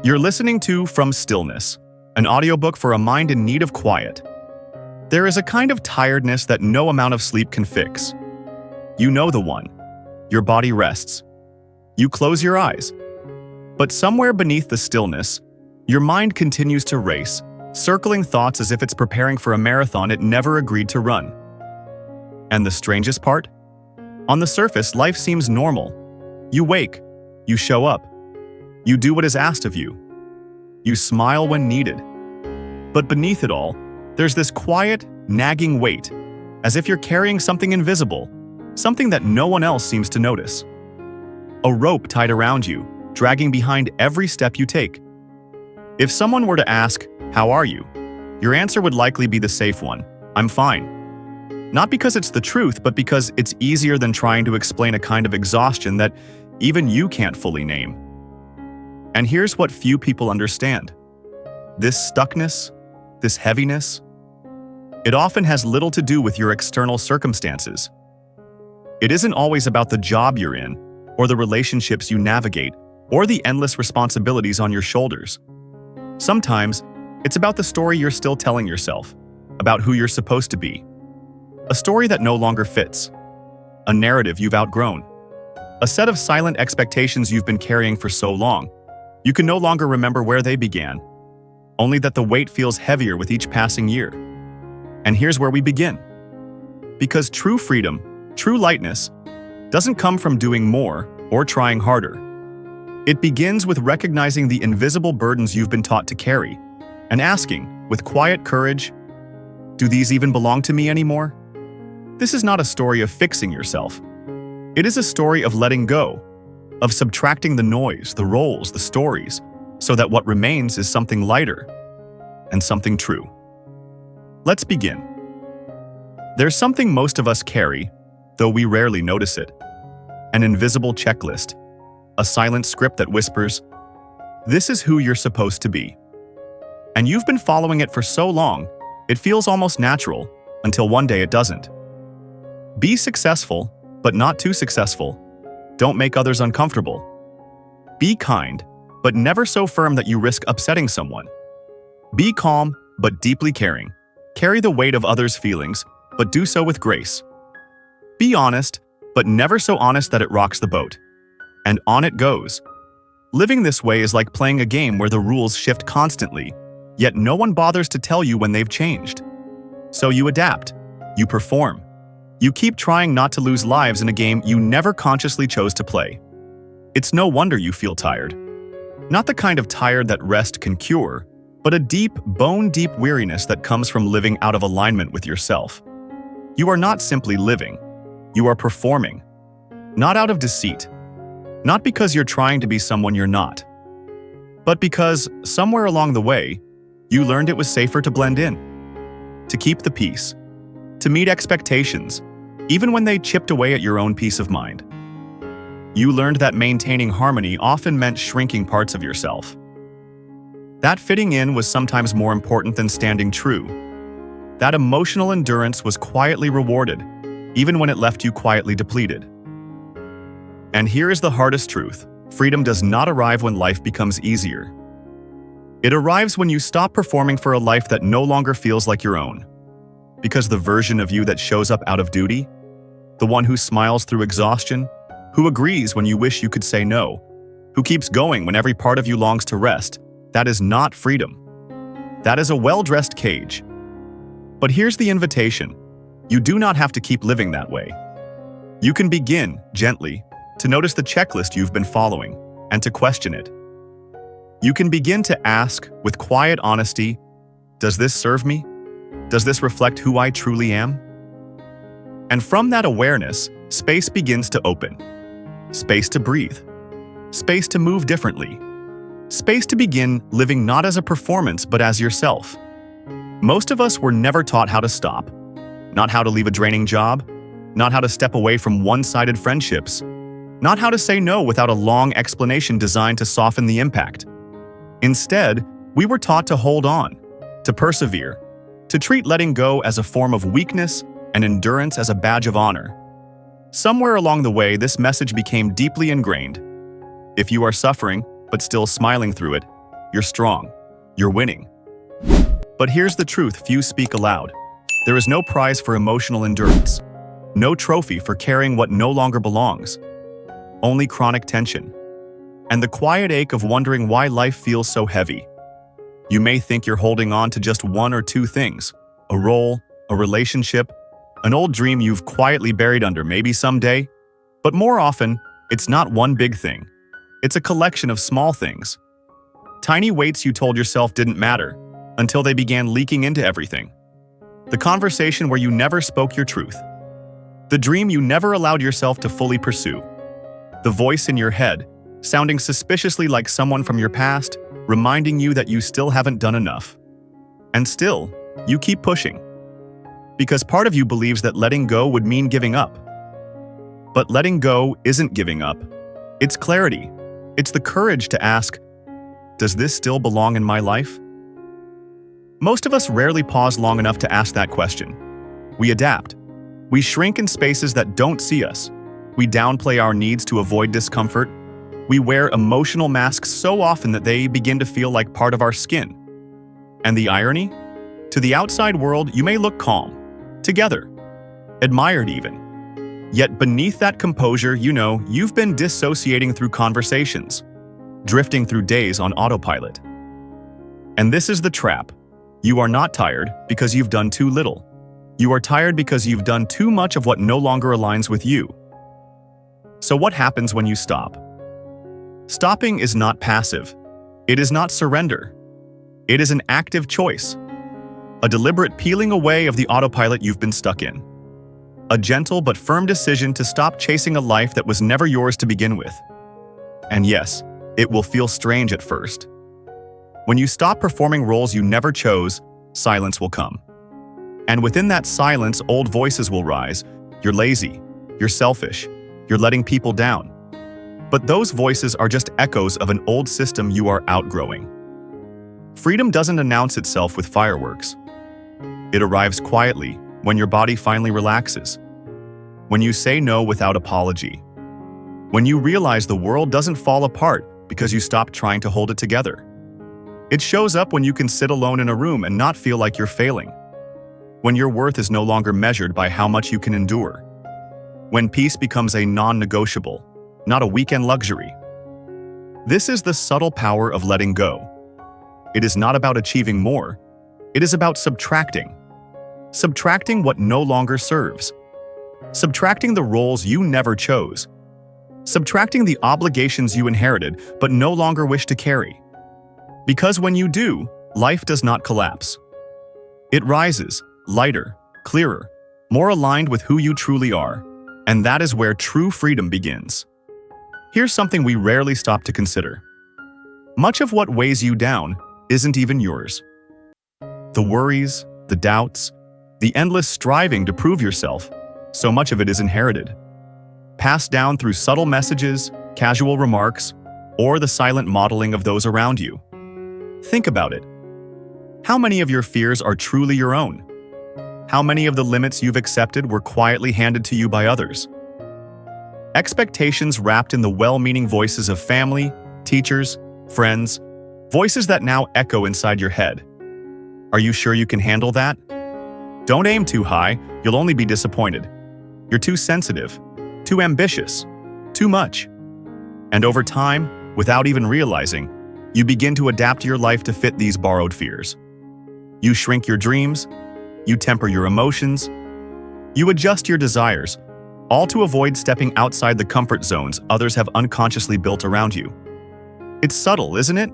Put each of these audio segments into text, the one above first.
You're listening to From Stillness, an audiobook for a mind in need of quiet. There is a kind of tiredness that no amount of sleep can fix. You know the one. Your body rests. You close your eyes. But somewhere beneath the stillness, your mind continues to race, circling thoughts as if it's preparing for a marathon it never agreed to run. And the strangest part? On the surface, life seems normal. You wake. You show up. You do what is asked of you. You smile when needed. But beneath it all, there's this quiet, nagging weight, as if you're carrying something invisible, something that no one else seems to notice. A rope tied around you, dragging behind every step you take. If someone were to ask, "How are you?" your answer would likely be the safe one, "I'm fine." Not because it's the truth, but because it's easier than trying to explain a kind of exhaustion that even you can't fully name. And here's what few people understand. This stuckness, this heaviness, it often has little to do with your external circumstances. It isn't always about the job you're in, or the relationships you navigate, or the endless responsibilities on your shoulders. Sometimes, it's about the story you're still telling yourself, about who you're supposed to be. A story that no longer fits. A narrative you've outgrown. A set of silent expectations you've been carrying for so long. You can no longer remember where they began, only that the weight feels heavier with each passing year. And here's where we begin. Because true freedom, true lightness, doesn't come from doing more or trying harder. It begins with recognizing the invisible burdens you've been taught to carry, and asking, with quiet courage, do these even belong to me anymore? This is not a story of fixing yourself. It is a story of letting go, of subtracting the noise, the roles, the stories, so that what remains is something lighter and something true. Let's begin. There's something most of us carry, though we rarely notice it. An invisible checklist, a silent script that whispers, "This is who you're supposed to be." And you've been following it for so long, it feels almost natural, until one day it doesn't. Be successful, but not too successful. Don't make others uncomfortable. Be kind, but never so firm that you risk upsetting someone. Be calm, but deeply caring. Carry the weight of others' feelings, but do so with grace. Be honest, but never so honest that it rocks the boat. And on it goes. Living this way is like playing a game where the rules shift constantly, yet no one bothers to tell you when they've changed. So you adapt. You perform. You keep trying not to lose lives in a game you never consciously chose to play. It's no wonder you feel tired. Not the kind of tired that rest can cure, but a deep, bone-deep weariness that comes from living out of alignment with yourself. You are not simply living. You are performing. Not out of deceit. Not because you're trying to be someone you're not. But because, somewhere along the way, you learned it was safer to blend in. To keep the peace. To meet expectations, even when they chipped away at your own peace of mind. You learned that maintaining harmony often meant shrinking parts of yourself. That fitting in was sometimes more important than standing true. That emotional endurance was quietly rewarded, even when it left you quietly depleted. And here is the hardest truth. Freedom does not arrive when life becomes easier. It arrives when you stop performing for a life that no longer feels like your own. Because the version of you that shows up out of duty, the one who smiles through exhaustion, who agrees when you wish you could say no, who keeps going when every part of you longs to rest, that is not freedom. That is a well-dressed cage. But here's the invitation. You do not have to keep living that way. You can begin, gently, to notice the checklist you've been following, and to question it. You can begin to ask, with quiet honesty, does this serve me? Does this reflect who I truly am? And from that awareness, space begins to open. Space to breathe. Space to move differently. Space to begin living not as a performance, but as yourself. Most of us were never taught how to stop. Not how to leave a draining job. Not how to step away from one-sided friendships. Not how to say no without a long explanation designed to soften the impact. Instead, we were taught to hold on, to persevere, to treat letting go as a form of weakness and endurance as a badge of honor. Somewhere along the way, this message became deeply ingrained. If you are suffering, but still smiling through it, you're strong, you're winning. But here's the truth few speak aloud. There is no prize for emotional endurance, no trophy for carrying what no longer belongs, only chronic tension, and the quiet ache of wondering why life feels so heavy. You may think you're holding on to just one or two things, a role, a relationship, an old dream you've quietly buried under maybe someday, but more often, it's not one big thing. It's a collection of small things. Tiny weights you told yourself didn't matter until they began leaking into everything. The conversation where you never spoke your truth. The dream you never allowed yourself to fully pursue. The voice in your head, sounding suspiciously like someone from your past, reminding you that you still haven't done enough. And still, you keep pushing. Because part of you believes that letting go would mean giving up. But letting go isn't giving up. It's clarity. It's the courage to ask, does this still belong in my life? Most of us rarely pause long enough to ask that question. We adapt. We shrink in spaces that don't see us. We downplay our needs to avoid discomfort. We wear emotional masks so often that they begin to feel like part of our skin. And the irony? To the outside world, you may look calm, together, admired even. Yet beneath that composure, you've been dissociating through conversations, drifting through days on autopilot. And this is the trap. You are not tired because you've done too little. You are tired because you've done too much of what no longer aligns with you. So what happens when you stop? Stopping is not passive. It is not surrender. It is an active choice. A deliberate peeling away of the autopilot you've been stuck in. A gentle but firm decision to stop chasing a life that was never yours to begin with. And yes, it will feel strange at first. When you stop performing roles you never chose, silence will come. And within that silence, old voices will rise. You're lazy. You're selfish. You're letting people down. But those voices are just echoes of an old system you are outgrowing. Freedom doesn't announce itself with fireworks. It arrives quietly when your body finally relaxes. When you say no without apology. When you realize the world doesn't fall apart because you stop trying to hold it together. It shows up when you can sit alone in a room and not feel like you're failing. When your worth is no longer measured by how much you can endure. When peace becomes a non-negotiable, not a weekend luxury. This is the subtle power of letting go. It is not about achieving more. It is about subtracting. Subtracting what no longer serves. Subtracting the roles you never chose. Subtracting the obligations you inherited but no longer wish to carry. Because when you do, life does not collapse. It rises, lighter, clearer, more aligned with who you truly are. And that is where true freedom begins. Here's something we rarely stop to consider. Much of what weighs you down isn't even yours. The worries, the doubts, the endless striving to prove yourself, so much of it is inherited. Passed down through subtle messages, casual remarks, or the silent modeling of those around you. Think about it. How many of your fears are truly your own? How many of the limits you've accepted were quietly handed to you by others? Expectations wrapped in the well-meaning voices of family, teachers, friends, voices that now echo inside your head. Are you sure you can handle that? Don't aim too high, you'll only be disappointed. You're too sensitive, too ambitious, too much. And over time, without even realizing, you begin to adapt your life to fit these borrowed fears. You shrink your dreams, you temper your emotions, you adjust your desires, all to avoid stepping outside the comfort zones others have unconsciously built around you. It's subtle, isn't it?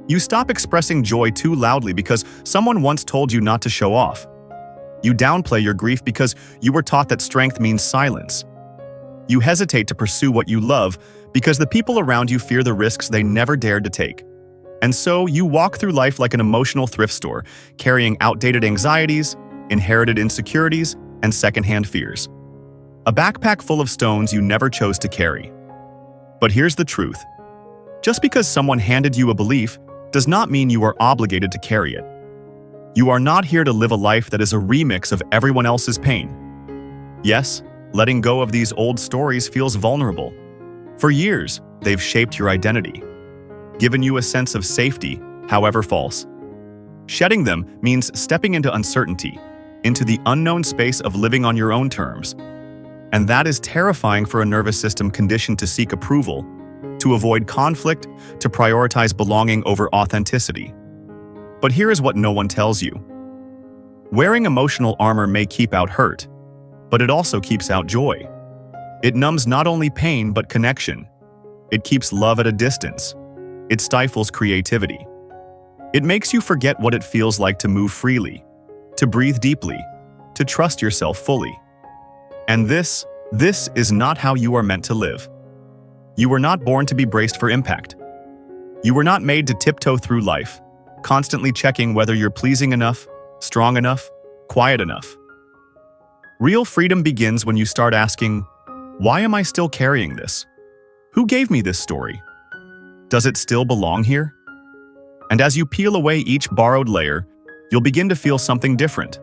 You stop expressing joy too loudly because someone once told you not to show off. You downplay your grief because you were taught that strength means silence. You hesitate to pursue what you love because the people around you fear the risks they never dared to take. And so you walk through life like an emotional thrift store, carrying outdated anxieties, inherited insecurities, and secondhand fears. A backpack full of stones you never chose to carry. But here's the truth. Just because someone handed you a belief does not mean you are obligated to carry it. You are not here to live a life that is a remix of everyone else's pain. Yes, letting go of these old stories feels vulnerable. For years, they've shaped your identity. given you a sense of safety, however false. Shedding them means stepping into uncertainty, into the unknown space of living on your own terms. And that is terrifying for a nervous system conditioned to seek approval, to avoid conflict, to prioritize belonging over authenticity. But here is what no one tells you. Wearing emotional armor may keep out hurt, but it also keeps out joy. It numbs not only pain but connection. It keeps love at a distance. It stifles creativity. It makes you forget what it feels like to move freely, to breathe deeply, to trust yourself fully. And this is not how you are meant to live. You were not born to be braced for impact. You were not made to tiptoe through life, constantly checking whether you're pleasing enough, strong enough, quiet enough. Real freedom begins when you start asking, why am I still carrying this? Who gave me this story? Does it still belong here? And as you peel away each borrowed layer, you'll begin to feel something different.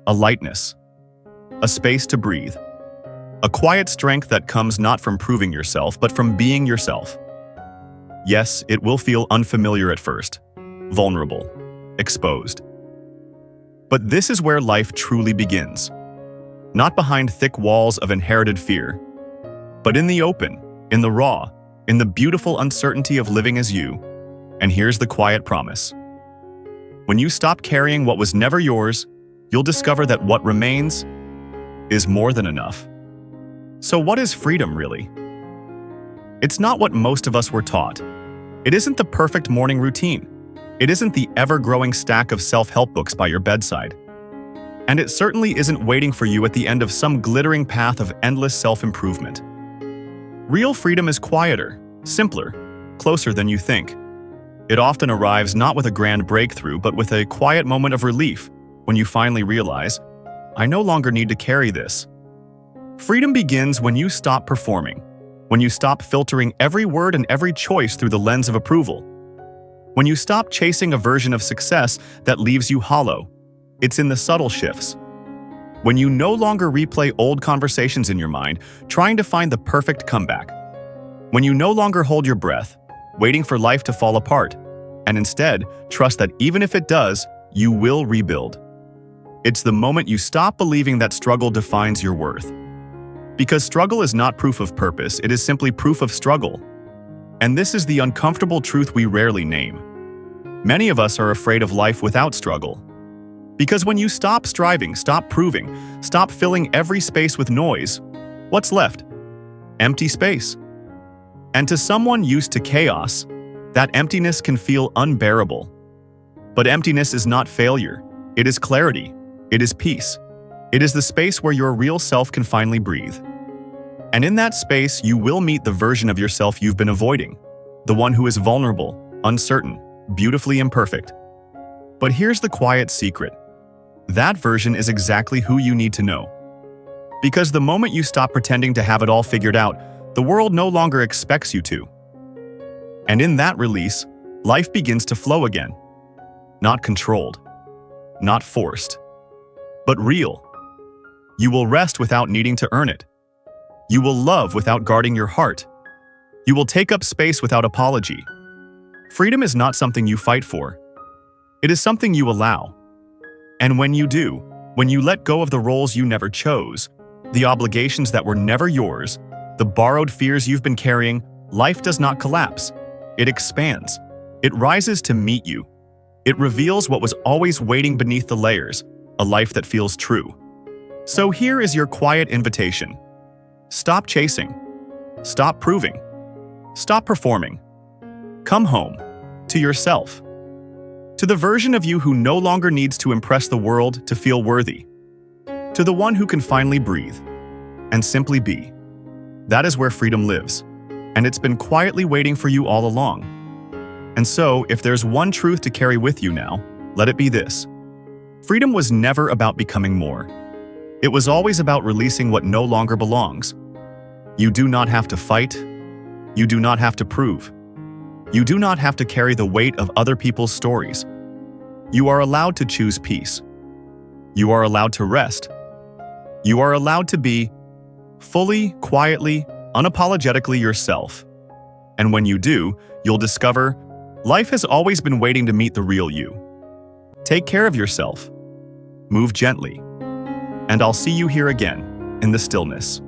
A lightness. A space to breathe. A quiet strength that comes not from proving yourself, but from being yourself. Yes, it will feel unfamiliar at first, vulnerable, exposed. But this is where life truly begins. Not behind thick walls of inherited fear, but in the open, in the raw, in the beautiful uncertainty of living as you. And here's the quiet promise. When you stop carrying what was never yours, you'll discover that what remains is more than enough. So what is freedom really? It's not what most of us were taught. It isn't the perfect morning routine. It isn't the ever-growing stack of self-help books by your bedside. And it certainly isn't waiting for you at the end of some glittering path of endless self-improvement. Real freedom is quieter, simpler, closer than you think. It often arrives not with a grand breakthrough, but with a quiet moment of relief when you finally realize, I no longer need to carry this. Freedom begins when you stop performing, when you stop filtering every word and every choice through the lens of approval, when you stop chasing a version of success that leaves you hollow. It's in the subtle shifts. When you no longer replay old conversations in your mind, trying to find the perfect comeback. When you no longer hold your breath, waiting for life to fall apart, and instead trust that even if it does, you will rebuild. It's the moment you stop believing that struggle defines your worth. Because struggle is not proof of purpose, it is simply proof of struggle. And this is the uncomfortable truth we rarely name. Many of us are afraid of life without struggle. Because when you stop striving, stop proving, stop filling every space with noise, what's left? Empty space. And to someone used to chaos, that emptiness can feel unbearable. But emptiness is not failure. It is clarity. It is peace. It is the space where your real self can finally breathe. And in that space, you will meet the version of yourself you've been avoiding, the one who is vulnerable, uncertain, beautifully imperfect. But here's the quiet secret. That version is exactly who you need to know. Because the moment you stop pretending to have it all figured out, the world no longer expects you to. And in that release, life begins to flow again. Not controlled, not forced, but real. You will rest without needing to earn it. You will love without guarding your heart. You will take up space without apology. Freedom is not something you fight for. It is something you allow. And when you do, when you let go of the roles you never chose, the obligations that were never yours, the borrowed fears you've been carrying, life does not collapse. It expands. It rises to meet you. It reveals what was always waiting beneath the layers, a life that feels true. So here is your quiet invitation. Stop chasing. Stop proving. Stop performing. Come home, to yourself. To the version of you who no longer needs to impress the world to feel worthy. To the one who can finally breathe and simply be. That is where freedom lives, and it's been quietly waiting for you all along. And so, if there's one truth to carry with you now, let it be this. Freedom was never about becoming more. It was always about releasing what no longer belongs. You do not have to fight. You do not have to prove. You do not have to carry the weight of other people's stories. You are allowed to choose peace. You are allowed to rest. You are allowed to be fully, quietly, unapologetically yourself. And when you do, you'll discover life has always been waiting to meet the real you. Take care of yourself. Move gently. And I'll see you here again, in the stillness.